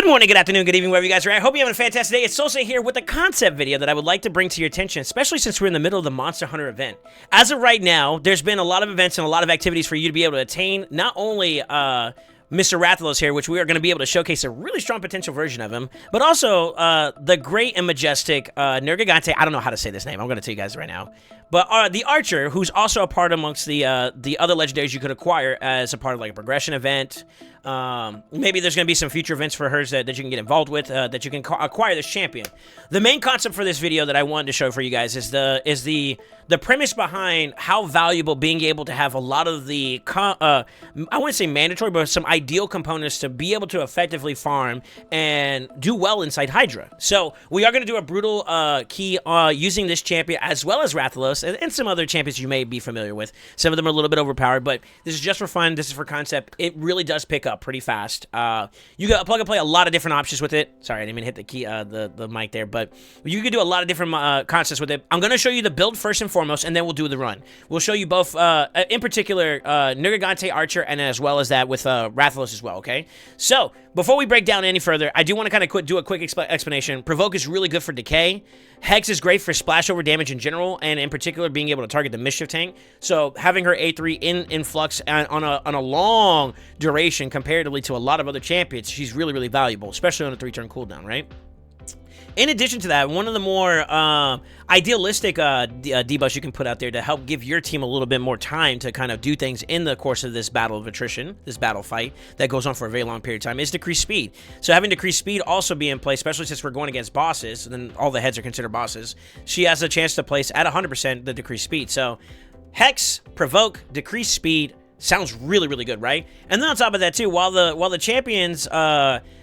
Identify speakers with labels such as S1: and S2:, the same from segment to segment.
S1: morning, good afternoon, good evening, wherever you guys are at. I hope you're having a fantastic day. It's SoulSaint here with a concept video that I would like to bring to your attention, especially since we're in the middle of the Monster Hunter event. As of right now, there's been a lot of events and a lot of activities for you to be able to attain. Not only Mr. Rathalos here, which we are going to be able to showcase a really strong potential version of him, but also the great and majestic Nergigante. I don't know how to say this name. I'm going to tell you guys right now. But the Archer, who's also a part amongst the other legendaries you could acquire as a part of like a progression event. Maybe there's going to be some future events for hers that you can get involved with, that you can acquire this champion. The main concept for this video that I wanted to show for you guys is the premise behind how valuable being able to have a lot of the, I wouldn't say mandatory, but some ideal components to be able to effectively farm and do well inside Hydra. So we are going to do a brutal key using this champion as well as Rathalos and some other champions you may be familiar with. Some of them are a little bit overpowered, but this is just for fun. This is for concept. It really does pick up pretty fast. You got plug and play a lot of different options with it. Sorry, I didn't even hit the key, the mic there, but you can do a lot of different concepts with it. I'm going to show you the build first and foremost, and then we'll do the run. We'll show you both, in particular, Nergigante Archer, and as well as that with Rathalos as well, okay? So, before we break down any further, I do want to kind of do a quick explanation. Provoke is really good for decay. Hex is great for splash over damage in general, and in particular, being able to target the Mischief tank. So, having her A3 in flux on a long duration comparatively to a lot of other champions, she's really, really valuable, especially on a 3-turn cooldown, right? In addition to that, one of the more idealistic debuffs you can put out there to help give your team a little bit more time to kind of do things in the course of this battle of attrition, this battle fight that goes on for a very long period of time, is decreased speed. So having decreased speed also be in place, especially since we're going against bosses, and then all the heads are considered bosses, she has a chance to place at 100% the decreased speed. So Hex, Provoke, decreased speed, sounds really, really good, right? And then on top of that too, while the champions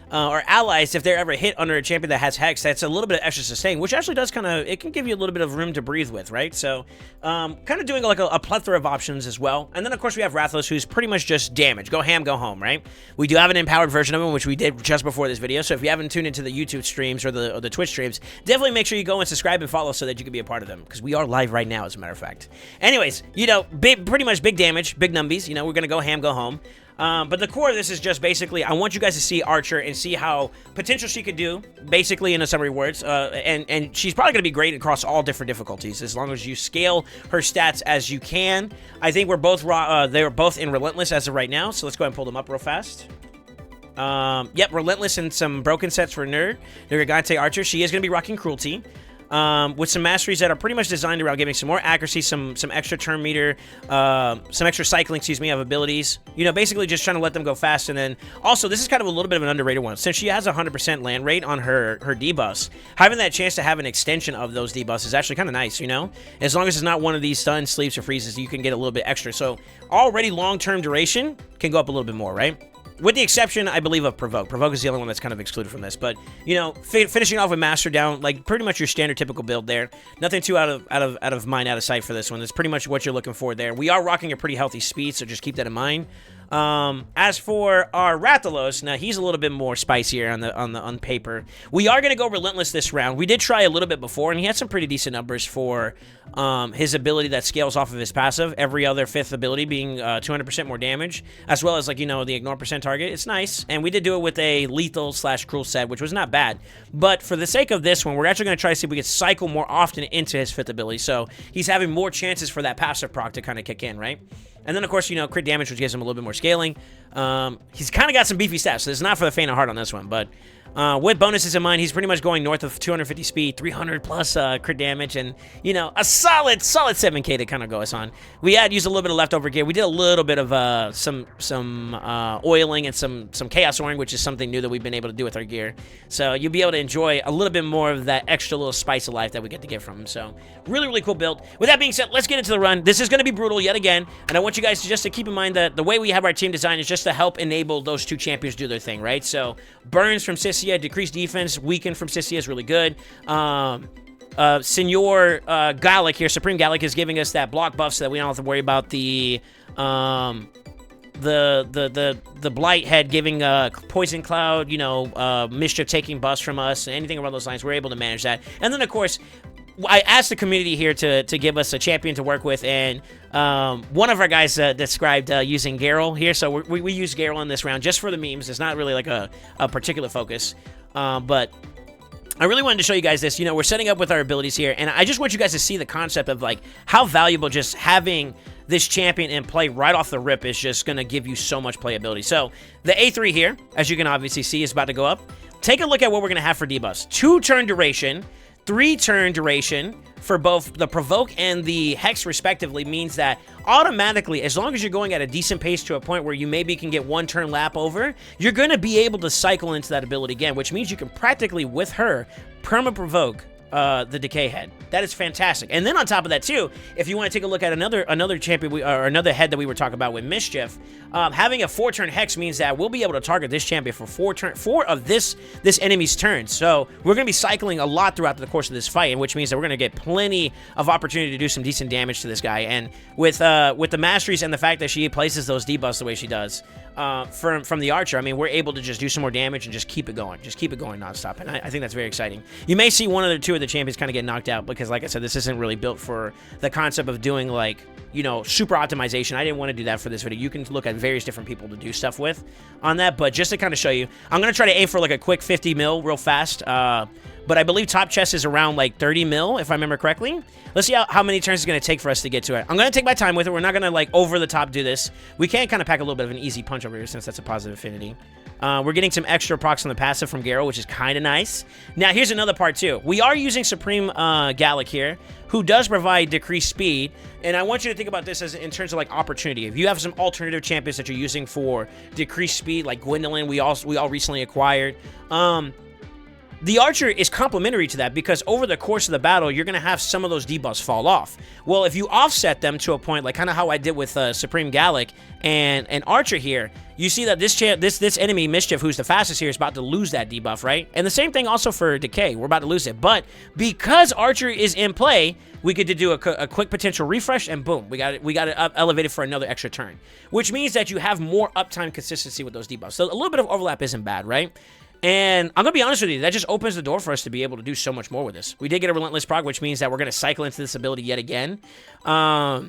S1: or allies, if they're ever hit under a champion that has Hex, that's a little bit of extra sustain, which actually does kind of, it can give you a little bit of room to breathe with, right? So, kind of doing like a plethora of options as well. And then, of course, we have Rathalos, who's pretty much just damage. Go ham, go home, right? We do have an empowered version of him, which we did just before this video. So if you haven't tuned into the YouTube streams or the Twitch streams, definitely make sure you go and subscribe and follow so that you can be a part of them, because we are live right now, as a matter of fact. Anyways, you know, pretty much big damage, big numbies. You know, we're going to go ham, go home. But the core of this is just basically, I want you guys to see Archer and see how potential she could do, basically in a summary words, and she's probably going to be great across all different difficulties, as long as you scale her stats as you can. I think we're both, they're both in Relentless as of right now, so let's go ahead and pull them up real fast. Yep, Relentless and some broken sets for Nergigante Archer. She is going to be rocking Cruelty. With some masteries that are pretty much designed around giving some more accuracy, some extra turn meter, some extra cycling, excuse me, of abilities. You know, basically just trying to let them go fast. And then also, this is kind of a little bit of an underrated one. Since she has a 100% land rate on her debuffs, having that chance to have an extension of those debuffs is actually kind of nice, you know? As long as it's not one of these stuns, sleeps, or freezes, you can get a little bit extra. So already long-term duration can go up a little bit more, right? With the exception, I believe, of Provoke. Provoke is the only one that's kind of excluded from this. But, you know, finishing off with Master down, like pretty much your standard typical build there. Nothing too out of mind, out of sight for this one. That's pretty much what you're looking for there. We are rocking a pretty healthy speed, so just keep that in mind. As for our Rathalos, now he's a little bit more spicier on paper. We are going to go Relentless this round. We did try a little bit before, and he had some pretty decent numbers for his ability that scales off of his passive. Every other 5th ability being 200% more damage, as well as, like, you know, the ignore percent target. It's nice, and we did do it with a lethal / cruel set, which was not bad. But for the sake of this one, we're actually going to try to see if we can cycle more often into his 5th ability, so he's having more chances for that passive proc to kind of kick in, right? And then, of course, you know, crit damage, which gives him a little bit more scaling. He's kind of got some beefy stats, so it's not for the faint of heart on this one. But with bonuses in mind, he's pretty much going north of 250 speed, 300 plus crit damage, and, you know, a solid 7K to kind of go us on. We had used a little bit of leftover gear. We did a little bit of some oiling and some chaos oring, which is something new that we've been able to do with our gear. So you'll be able to enjoy a little bit more of that extra little spice of life that we get to get from him. So really, really cool build. With that being said, let's get into the run. This is going to be brutal yet again, and I want you guys to just to keep in mind that the way we have our team designed is just to help enable those two champions do their thing, right? So burns from Sissia, decreased defense, weakened from Sissia is really good. Senor Gallic here, Supreme Gallic, is giving us that block buff so that we don't have to worry about the Blight head giving Poison Cloud, you know, Mischief taking buffs from us, anything around those lines. We're able to manage that. And then, of course, I asked the community here to give us a champion to work with, and one of our guys described using Garrel here, so we use Garrel in this round just for the memes. It's not really like a particular focus, but I really wanted to show you guys this. You know, we're setting up with our abilities here, and I just want you guys to see the concept of, like, how valuable just having this champion in play right off the rip is just going to give you so much playability. So, the A3 here, as you can obviously see, is about to go up. Take a look at what we're going to have for debuffs. 2-turn duration, 3-turn duration for both the Provoke and the Hex, respectively, means that automatically, as long as you're going at a decent pace to a point where you maybe can get 1-turn lap over, you're going to be able to cycle into that ability again, which means you can practically, with her, perma-provoke the Decay head. That is fantastic. And then on top of that too, if you want to take a look at another champion or another head that we were talking about with Mischief, having a 4-turn Hex means that we'll be able to target this champion for 4 of this enemy's turns. So we're going to be cycling a lot throughout the course of this fight, which means that we're going to get plenty of opportunity to do some decent damage to this guy. And with the masteries and the fact that she places those debuffs the way she does, from the Archer, I mean, we're able to just do some more damage and just keep it going. Just keep it going nonstop. And I think that's very exciting. You may see one or two of the champions kind of get knocked out because, like I said, this isn't really built for the concept of doing, like, you know, super optimization. I didn't want to do that for this video. You can look at various different people to do stuff with on that, but just to kind of show you, I'm going to try to aim for like a quick 50 mil real fast, but I believe top chest is around like 30 mil, if I remember correctly. Let's see how many turns it's going to take for us to get to it. I'm going to take my time with it. We're not going to, like, over the top do this. We can kind of pack a little bit of an easy punch over here since that's a positive affinity. We're getting some extra procs on the passive from Garrel, which is kind of nice. Now, here's another part, too. We are using Supreme Gallic here, who does provide decreased speed, and I want you to think about this as in terms of, like, opportunity. If you have some alternative champions that you're using for decreased speed, like Gwendolyn, we all recently acquired, the Archer is complementary to that because over the course of the battle, you're going to have some of those debuffs fall off. Well, if you offset them to a point, like kind of how I did with Supreme Gallic and Archer here, you see that this enemy, Mischief, who's the fastest here, is about to lose that debuff, right? And the same thing also for Decay. We're about to lose it. But because Archer is in play, we get to do a quick potential refresh, and boom, we got it up, elevated for another extra turn, which means that you have more uptime consistency with those debuffs. So a little bit of overlap isn't bad, right? And I'm going to be honest with you, that just opens the door for us to be able to do so much more with this. We did get a Relentless proc, which means that we're going to cycle into this ability yet again. I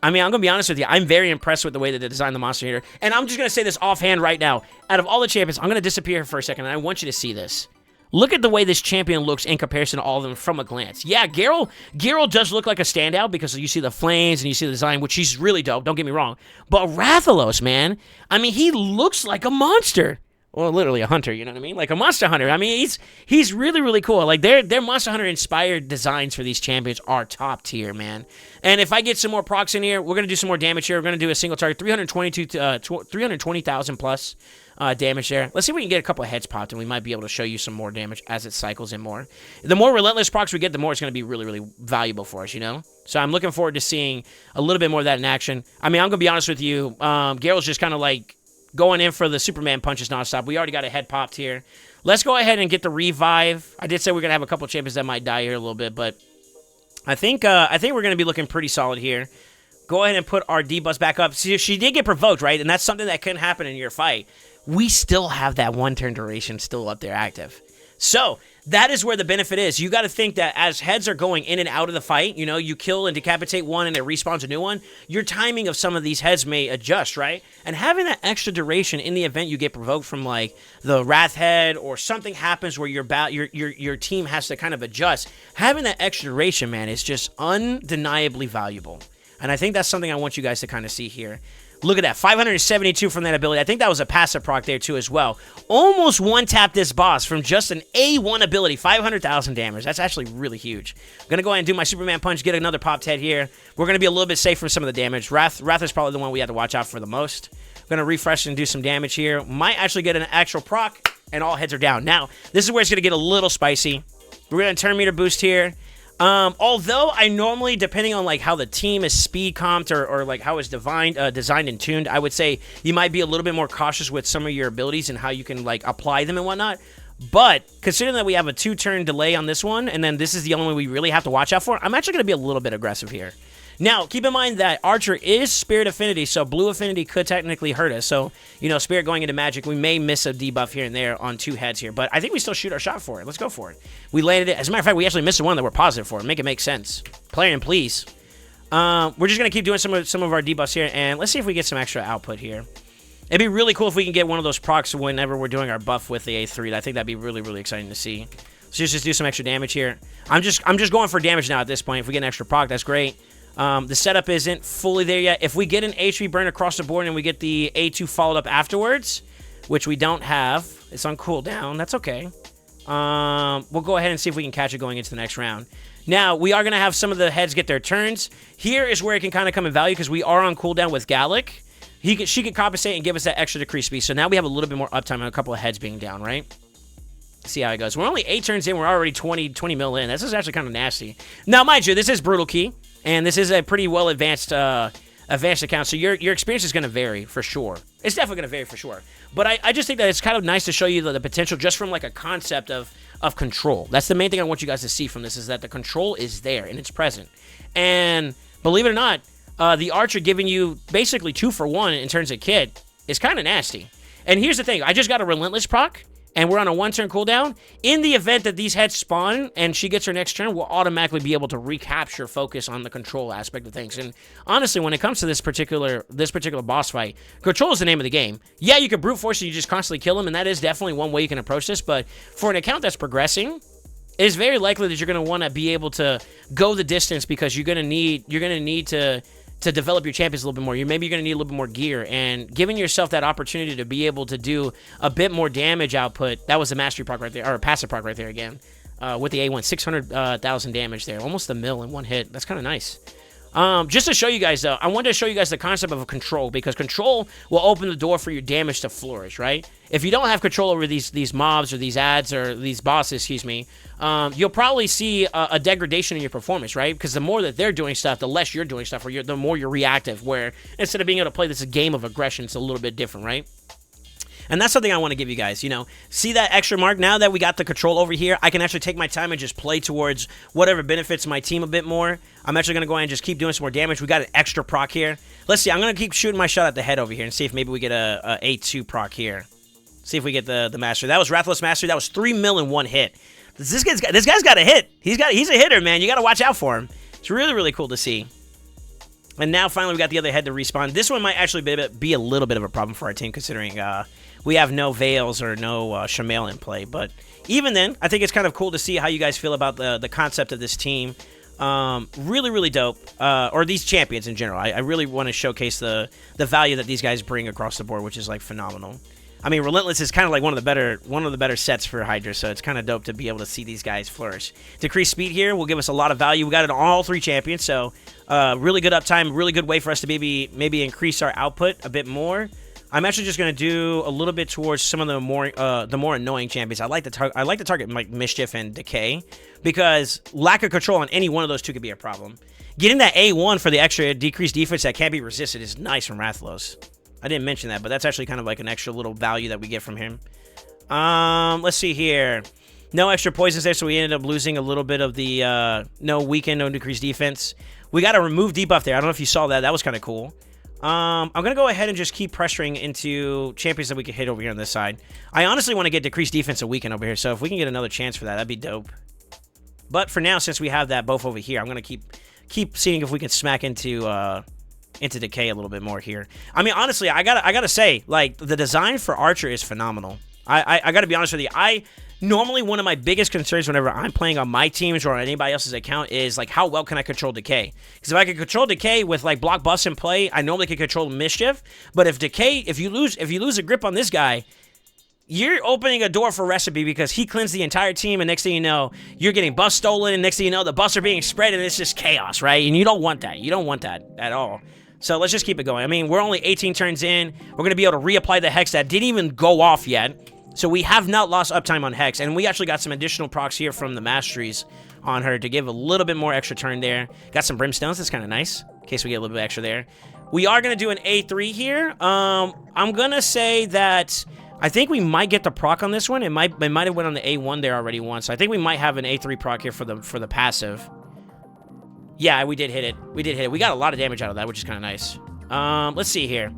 S1: mean, I'm going to be honest with you, I'm very impressed with the way that they designed the monster here. And I'm just going to say this offhand right now. Out of all the champions, I'm going to disappear for a second, and I want you to see this. Look at the way this champion looks in comparison to all of them from a glance. Yeah, Garrel does look like a standout because you see the flames and you see the design, which he's really dope, don't get me wrong. But Rathalos, man, I mean, he looks like a monster. Well, literally a hunter, you know what I mean? Like a monster hunter. I mean, he's really, really cool. Like, their monster hunter-inspired designs for these champions are top tier, man. And if I get some more procs in here, we're going to do some more damage here. We're going to do a single target, 320,000 plus damage there. Let's see if we can get a couple of heads popped, and we might be able to show you some more damage as it cycles in more. The more Relentless procs we get, the more it's going to be really, really valuable for us, you know? So I'm looking forward to seeing a little bit more of that in action. I mean, I'm going to be honest with you. Garrel's just kind of like going in for the Superman punches nonstop. We already got a head popped here. Let's go ahead and get the revive. I did say we're going to have a couple champions that might die here a little bit, but I think we're going to be looking pretty solid here. Go ahead and put our debuffs back up. See, she did get provoked, right? And that's something that couldn't happen in your fight. We still have that 1-turn duration still up there active. So that is where the benefit is. You got to think that as heads are going in and out of the fight, you know, you kill and decapitate one and it respawns a new one, your timing of some of these heads may adjust, right? And having that extra duration in the event you get provoked from, like, the Wrath head or something happens where your team has to kind of adjust, having that extra duration, man, is just undeniably valuable. And I think that's something I want you guys to kind of see here. Look at that, 572 from that ability. I think that was a passive proc there too as well. Almost one-tap this boss from just an A1 ability, 500,000 damage. That's actually really huge. I'm going to go ahead and do my Superman punch, get another popped head here. We're going to be a little bit safe from some of the damage. Wrath is probably the one we have to watch out for the most. I'm going to refresh and do some damage here. Might actually get an actual proc, and all heads are down. Now, this is where it's going to get a little spicy. We're going to turn meter boost here. Although I normally, depending on like how the team is speed comped or like how it's designed and tuned, I would say you might be a little bit more cautious with some of your abilities and how you can like apply them and whatnot. But considering that we have a 2-turn delay on this one, and then this is the only one we really have to watch out for, I'm actually going to be a little bit aggressive here. Now, keep in mind that Archer is Spirit Affinity, so Blue Affinity could technically hurt us. So, you know, Spirit going into Magic, we may miss a debuff here and there on 2 heads here. But I think we still shoot our shot for it. Let's go for it. We landed it. As a matter of fact, we actually missed the one that we're positive for. Make it make sense. Player, please. We're just going to keep doing some of our debuffs here, and let's see if we get some extra output here. It'd be really cool if we can get one of those procs whenever we're doing our buff with the A3. I think that'd be really, really exciting to see. So let's just do some extra damage here. I'm just going for damage now at this point. If we get an extra proc, that's great. The setup isn't fully there yet. If we get an HP burn across the board and we get the A2 followed up afterwards, which we don't have, it's on cooldown. That's okay. We'll go ahead and see if we can catch it going into the next round. Now, we are going to have some of the heads get their turns. Here is where it can kind of come in value because we are on cooldown with Gallic. She could compensate and give us that extra decreased speed. So now we have a little bit more uptime on a couple of heads being down, right? See how it goes. We're only 8 turns in. We're already 20 mil in. This is actually kind of nasty. Now, mind you, this is Brutal Key, and this is a pretty well advanced account. So your experience is going to vary for sure. It's definitely going to vary for sure. But I just think that it's kind of nice to show you the potential just from like a concept of control. That's the main thing I want you guys to see from this is that the control is there and it's present. And believe it or not, the Archer giving you basically 2 for 1 in terms of kit is kind of nasty. And here's the thing. I just got a Relentless proc, and we're on a 1-turn cooldown. In the event that these heads spawn and she gets her next turn, we'll automatically be able to recapture focus on the control aspect of things. And honestly, when it comes to this particular boss fight, control is the name of the game. Yeah, you can brute force and you just constantly kill them, and that is definitely one way you can approach this. But for an account that's progressing, it is very likely that you're going to want to be able to go the distance because you're going to need to develop your champions a little bit more. Maybe you're going to need a little bit more gear, and giving yourself that opportunity to be able to do a bit more damage output. That was a mastery proc right there, or a passive proc right there again, with the A1, 600,000 damage there, almost a mil in one hit. That's kind of nice. Just to show you guys, though, I wanted to show you guys the concept of a control, because control will open the door for your damage to flourish, right? If you don't have control over these mobs or these ads or these bosses, excuse me, you'll probably see a degradation in your performance, right? Because the more that they're doing stuff, the less you're doing stuff, or the more you're reactive, where instead of being able to play this game of aggression, it's a little bit different, right? And that's something I want to give you guys, you know. See that extra mark? Now that we got the control over here, I can actually take my time and just play towards whatever benefits my team a bit more. I'm actually going to go ahead and just keep doing some more damage. We got an extra proc here. Let's see. I'm going to keep shooting my shot at the head over here and see if maybe we get a A2 proc here. See if we get the Mastery. That was Wrathless Mastery. That was 3 mil in one hit. This guy's got a hit. He's a hitter, man. You got to watch out for him. It's really, really cool to see. And now, finally, we got the other head to respawn. This one might actually be a little bit of a problem for our team, considering we have no Veils or no Shamail in play. But even then, I think it's kind of cool to see how you guys feel about the concept of this team. Really, really dope. Or these champions in general. I really want to showcase the value that these guys bring across the board, which is, like, phenomenal. I mean, Relentless is kind of like one of the better sets for Hydra, so it's kind of dope to be able to see these guys flourish. Decreased speed here will give us a lot of value. We got it on all 3 champions, so really good uptime, really good way for us to maybe increase our output a bit more. I'm actually just going to do a little bit towards some of the more annoying champions. I like to target like Mischief and Decay, because lack of control on any one of those two could be a problem. Getting that A1 for the extra decreased defense that can't be resisted is nice from Rathalos. I didn't mention that, but that's actually kind of like an extra little value that we get from him. Let's see here. No extra poisons there, so we ended up losing a little bit of the no weaken, no decreased defense. We got a remove debuff there. I don't know if you saw that. That was kind of cool. I'm going to go ahead and just keep pressuring into champions that we can hit over here on this side. I honestly want to get decreased defense a weaken over here, so if we can get another chance for that, that'd be dope. But for now, since we have that both over here, I'm going to keep seeing if we can smack into Decay a little bit more here. I mean, honestly, I gotta say, like, the design for Archer is phenomenal. I gotta be honest with you. Normally, one of my biggest concerns whenever I'm playing on my teams or on anybody else's account is, like, how well can I control Decay? Because if I can control Decay with, like, block buffs in play, I normally can control Mischief. But if you lose a grip on this guy, you're opening a door for Recipe, because he cleansed the entire team, and next thing you know, you're getting buffs stolen, and next thing you know, the buffs are being spread, and it's just chaos, right? And you don't want that. You don't want that at all. So let's just keep it going. I mean, we're only 18 turns in. We're going to be able to reapply the Hex that didn't even go off yet. So we have not lost uptime on Hex. And we actually got some additional procs here from the Masteries on her to give a little bit more extra turn there. Got some Brimstones. That's kind of nice, in case we get a little bit extra there. We are going to do an A3 here. I'm going to say that I think we might get the proc on this one. It might have went on the A1 there already once. So I think we might have an A3 proc here for the passive. Yeah, we did hit it. We did hit it. We got a lot of damage out of that, which is kind of nice. Let's see here.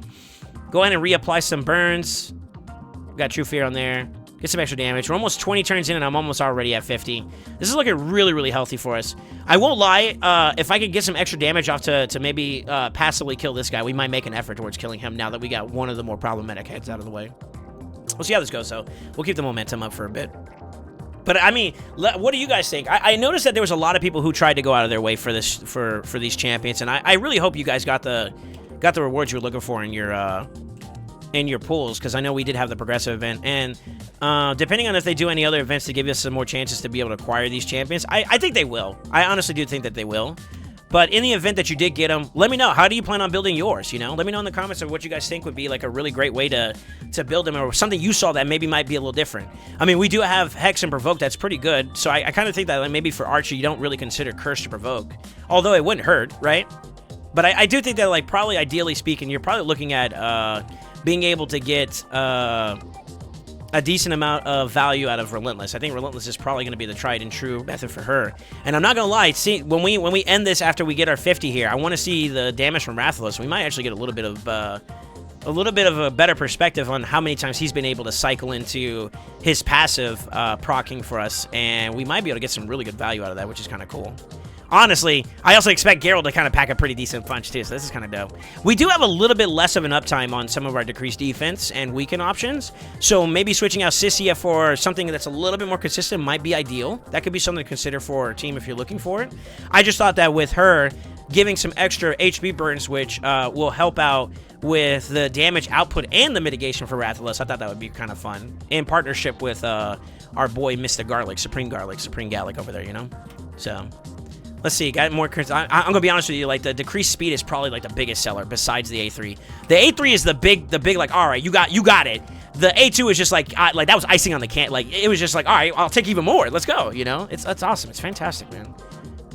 S1: Go ahead and reapply some burns. Got True Fear on there. Get some extra damage. We're almost 20 turns in, and I'm almost already at 50. This is looking really, really healthy for us. I won't lie. If I could get some extra damage off to maybe passively kill this guy, we might make an effort towards killing him now that we got one of the more problematic heads out of the way. We'll see how this goes, though. We'll keep the momentum up for a bit. But I mean, what do you guys think? I noticed that there was a lot of people who tried to go out of their way for this for these champions, and I really hope you guys got the rewards you were looking for in your pools, because I know we did have the progressive event, and depending on if they do any other events to give us some more chances to be able to acquire these champions, I think they will. I honestly do think that they will. But in the event that you did get them, let me know. How do you plan on building yours, you know? Let me know in the comments of what you guys think would be like a really great way to build them, or something you saw that maybe might be a little different. I mean, we do have Hex and Provoke that's pretty good, so I kind of think that like, maybe for Archer you don't really consider Curse to Provoke, although it wouldn't hurt, right? But I do think that, like, probably ideally speaking, you're probably looking at being able to get a decent amount of value out of Relentless. I think Relentless is probably going to be the tried and true method for her. And I'm not going to lie, see, when we end this after we get our 50 here, I want to see the damage from Rathalos. We might actually get a little bit of a better perspective on how many times he's been able to cycle into his passive proccing for us, and we might be able to get some really good value out of that, which is kind of cool. Honestly, I also expect Geralt to kind of pack a pretty decent punch, too, so this is kind of dope. We do have a little bit less of an uptime on some of our decreased defense and weaken options, so maybe switching out Sissia for something that's a little bit more consistent might be ideal. That could be something to consider for our team if you're looking for it. I just thought that with her giving some extra HP burns, which will help out with the damage output and the mitigation for Rathalos, I thought that would be kind of fun, in partnership with our boy Mr. Supreme Gallic over there, you know? So... let's see, got more. I'm gonna be honest with you, like the decreased speed is probably like the biggest seller besides the A3. The A3 is the big like, all right, you got it. The A2 is just like that was icing on the can. Like it was just like, all right, I'll take even more. Let's go. You know, that's awesome. It's fantastic, man.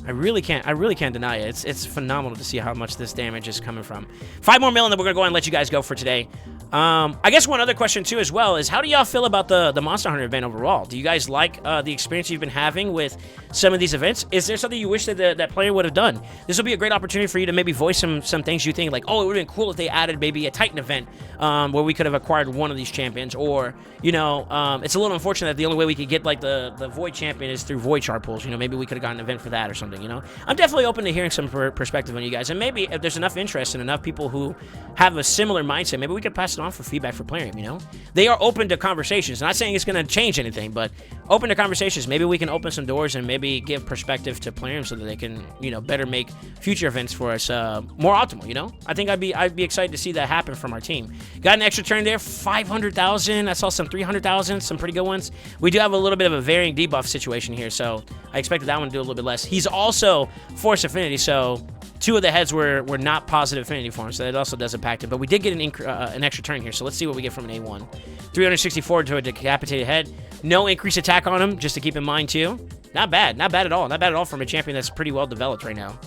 S1: I really can't deny it. It's phenomenal to see how much this damage is coming from. 5 more mil, and then we're gonna go ahead and let you guys go for today. I guess one other question too as well is, how do y'all feel about the Monster Hunter event overall? Do you guys like the experience you've been having with some of these events? Is there something you wish that that player would have done? This will be a great opportunity for you to maybe voice some things you think, like, oh, it would have been cool if they added maybe a Titan event where we could have acquired one of these champions, or, you know, it's a little unfortunate that the only way we could get like the Void champion is through Void Shard pools. You know, maybe we could have gotten an event for that or something, you know? I'm definitely open to hearing some perspective on you guys, and maybe if there's enough interest and enough people who have a similar mindset, maybe we could pass it on for feedback for playing, you know? They are open to conversations. I'm not saying it's going to change anything, but open to conversations. Maybe we can open some doors and maybe give perspective to players so that they can, you know, better make future events for us more optimal, you know? I think I'd be excited to see that happen from our team. Got an extra turn there, 500,000. I saw some 300,000, some pretty good ones. We do have a little bit of a varying debuff situation here, so I expected that one to do a little bit less. He's also Force Affinity, so 2 of the heads were not positive affinity for him, so that also does impact it. But we did get an extra turn here, so let's see what we get from an A1. 364 to a decapitated head. No increased attack on him, just to keep in mind, too. Not bad. Not bad at all. Not bad at all from a champion that's pretty well developed right now.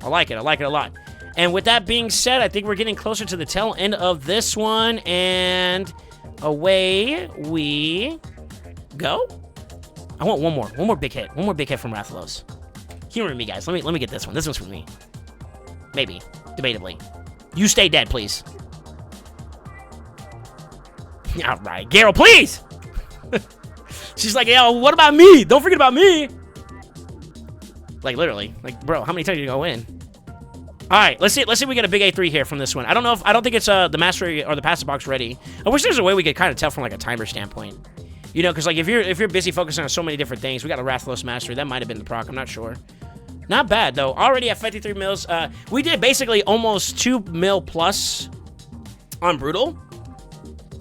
S1: I like it. I like it a lot. And with that being said, I think we're getting closer to the tail end of this one, and away we go. I want one more big hit. One more big hit from Rathalos. Humor me, guys. Let me get this one. This one's for me. Maybe. Debatably. You stay dead, please. All right. Geralt, please! She's like, yo, what about me? Don't forget about me! Like, literally. Like, bro, how many times are you gonna win? Alright, let's see if we get a big A3 here from this one. I don't think it's the mastery or the passive box ready. I wish there's a way we could kind of tell from like a timer standpoint. You know, because like if you're busy focusing on so many different things, we got a Rathalos mastery. That might have been the proc, I'm not sure. Not bad, though. Already at 53 mils. We did basically almost 2 mil plus on Brutal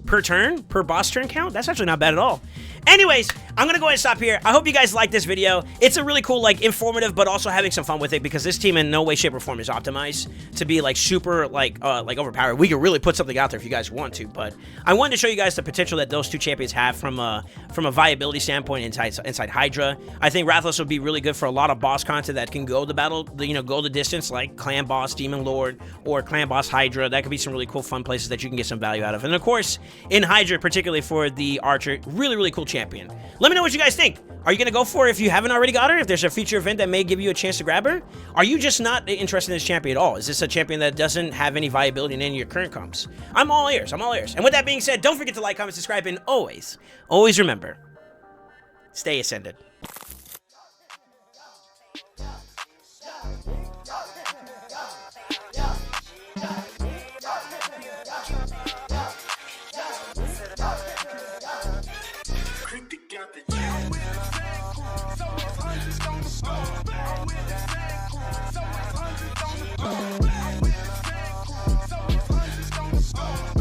S1: per turn, per boss turn count. That's actually not bad at all. Anyways, I'm gonna go ahead and stop here. I hope you guys like this video. It's a really cool, like, informative, but also having some fun with it, because this team in no way, shape, or form is optimized to be like super like overpowered. We could really put something out there if you guys want to, but I wanted to show you guys the potential that those 2 champions have from a viability standpoint inside Hydra. I think Rathalos would be really good for a lot of boss content that can go the battle, you know, go the distance, like Clan Boss, Demon Lord, or Clan Boss Hydra. That could be some really cool, fun places that you can get some value out of. And of course, in Hydra, particularly for the Archer, really, really cool champion. Let Let me know what you guys think. Are you going to go for it if you haven't already got her? If there's a future event that may give you a chance to grab her? Are you just not interested in this champion at all? Is this a champion that doesn't have any viability in any of your current comps? I'm all ears. I'm all ears. And with that being said, don't forget to like, comment, subscribe, and always remember, stay ascended.
S2: Creep together,